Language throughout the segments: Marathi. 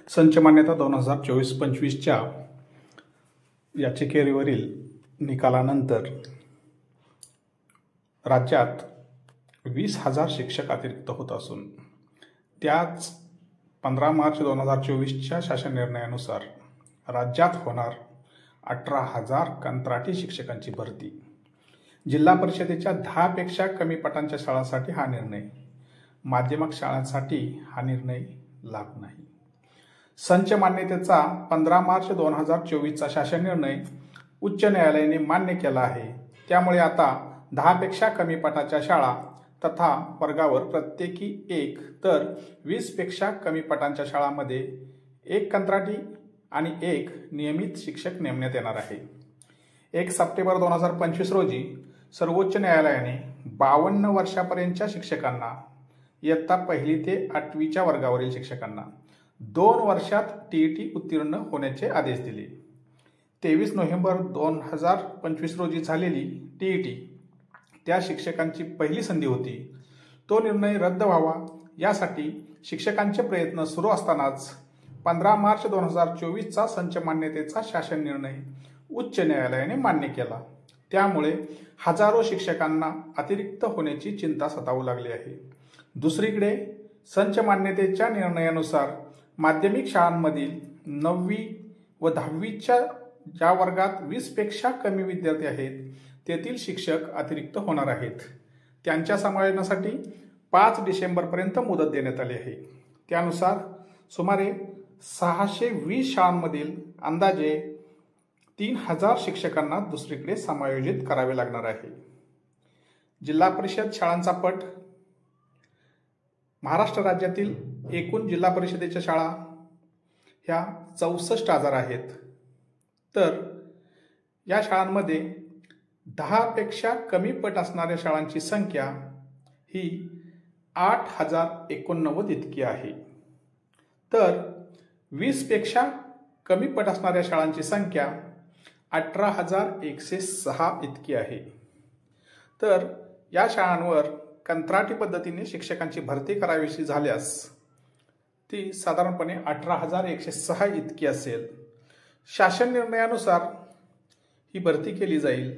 संच मान्यता 2024-25च्या याचिकेवरील निकालानंतर राज्यात 20,000 शिक्षक अतिरिक्त होत असून त्याच 15 मार्च 2024च्या शासन निर्णयानुसार राज्यात होणार 18,000 कंत्राटी शिक्षकांची भरती। जिल्हा परिषदेच्या 10 पेक्षा कमी पटांच्या शाळांसाठी हा निर्णय, माध्यमिक शाळांसाठी हा निर्णय लागू नाही। संच मान्यतेचा 15 मार्च 2024चा शासन निर्णय उच्च न्यायालयाने मान्य केला आहे। त्यामुळे आता 10 पेक्षा कमी पटाच्या शाळा तथा वर्गावर प्रत्येकी 1 तर 20 पेक्षा कमी पटांच्या शाळांमध्ये 1 कंत्राटी आणि 1 नियमित शिक्षक नेमण्यात येणार आहे। 1 सप्टेंबर 2025 रोजी सर्वोच्च न्यायालयाने 52 वर्षापर्यंतच्या शिक्षकांना, इयत्ता 1ली ते 8वीच्या वर्गावरील शिक्षकांना 2 वर्षात टीईटी उत्तीर्ण होण्याचे आदेश दिले। 23 नोव्हेंबर 2025 रोजी झालेली टीईटी त्या शिक्षकांची पहिली संधी होती। तो निर्णय रद्द व्हावा यासाठी शिक्षकांचे प्रयत्न सुरू असतानाच 15 मार्च 2024चा संच मान्यतेचा शासन निर्णय उच्च न्यायालयाने मान्य केला। त्यामुळे हजारो शिक्षकांना अतिरिक्त होण्याची चिंता सतावू लागली आहे। दुसरीकडे संच मान्यतेच्या निर्णयानुसार माध्यमिक शाळांमधील 9वी व 10वीच्या ज्या वर्गात 20 पेक्षा कमी विद्यार्थी आहेत तेथील शिक्षक अतिरिक्त होणार आहेत। त्यांच्या समायोजनासाठी 5 डिसेंबरपर्यंत मुदत देण्यात आली आहे। त्यानुसार सुमारे 620 शाळांमधील अंदाजे 3,000 शिक्षकांना दुसरीकडे समायोजित करावे लागणार आहे। जिल्हा परिषद शाळांचा पट, महाराष्ट्र राज्यातील एकूण जिल्हा परिषदेच्या शाळा ह्या 64,000 आहेत। तर या शाळांमध्ये 10 पेक्षा कमी पट असणाऱ्या शाळांची संख्या ही 8,089 इतकी आहे। तर 20 पेक्षा कमी पट असणाऱ्या शाळांची संख्या 18,106 इतकी आहे। तर या शाळांवर कंत्राटी पद्धतीने शिक्षकांची भरती करावीशी झाल्यास ती साधारणपणे 18,106 इतकी असेल। शासन निर्णयानुसार ही भरती केली जाईल,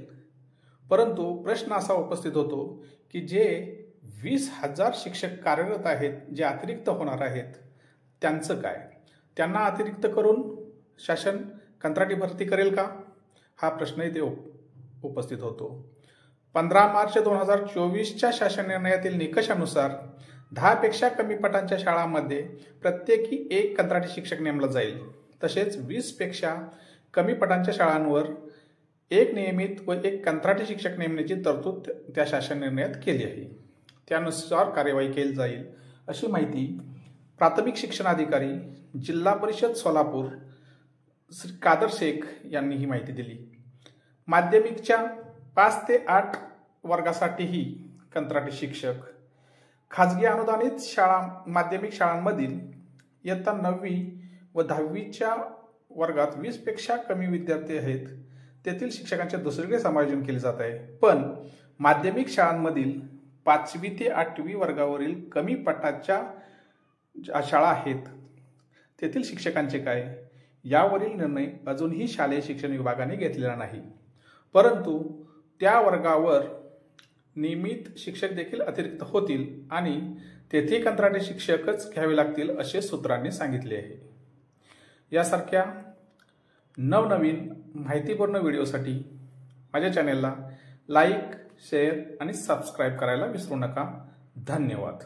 परंतु प्रश्न असा उपस्थित होतो की जे 20,000 शिक्षक कार्यरत आहेत, जे अतिरिक्त होणार आहेत, त्यांचं काय? त्यांना अतिरिक्त करून शासन कंत्राटी भरती करेल का? हा प्रश्न इथे उपस्थित होतो। 15 मार्च 2024च्या शासन निर्णयातील निकषानुसार 10 पेक्षा कमी पटांच्या शाळांमध्ये प्रत्येकी 1 कंत्राटी शिक्षक नेमला जाईल। तसेच 20 पेक्षा कमी पटांच्या शाळांवर 1 नियमित व 1 कंत्राटी शिक्षक नेमण्याची तरतूद त्या शासन निर्णयात केली आहे। त्यानुसार कार्यवाही केली जाईल अशी माहिती प्राथमिक शिक्षण अधिकारी जिल्हा परिषद सोलापूर श्री कादर शेख यांनी ही माहिती दिली। माध्यमिकच्या 5 ते 8 वर्गासाठीही कंत्राटी शिक्षक, खाजगी अनुदानित माध्यमिक शाळांमधील इयत्ता 9वी व 10वीच्या वर्गात 20 पेक्षा कमी विद्यार्थी आहेत तेथील शिक्षकांचे दुसरीकडे समायोजन केले जात आहे। पण माध्यमिक शाळांमधील 5वी ते 8वी वर्गावरील कमी पटाच्या ज्या शाळा आहेत तेथील शिक्षकांचे काय, यावरील निर्णय अजूनही शालेय शिक्षण विभागाने घेतलेला नाही। परंतु त्या वर्गावर नियमित शिक्षक देखील अतिरिक्त होतील आणि तेथे कंत्राटी शिक्षकच घ्यावे लागतील असे सूत्रांनी सांगितले आहे। यासारख्या नवनवीन माहितीपूर्ण व्हिडिओसाठी माझ्या चॅनेलला लाईक, शेअर आणि सबस्क्राईब करायला विसरू नका। धन्यवाद।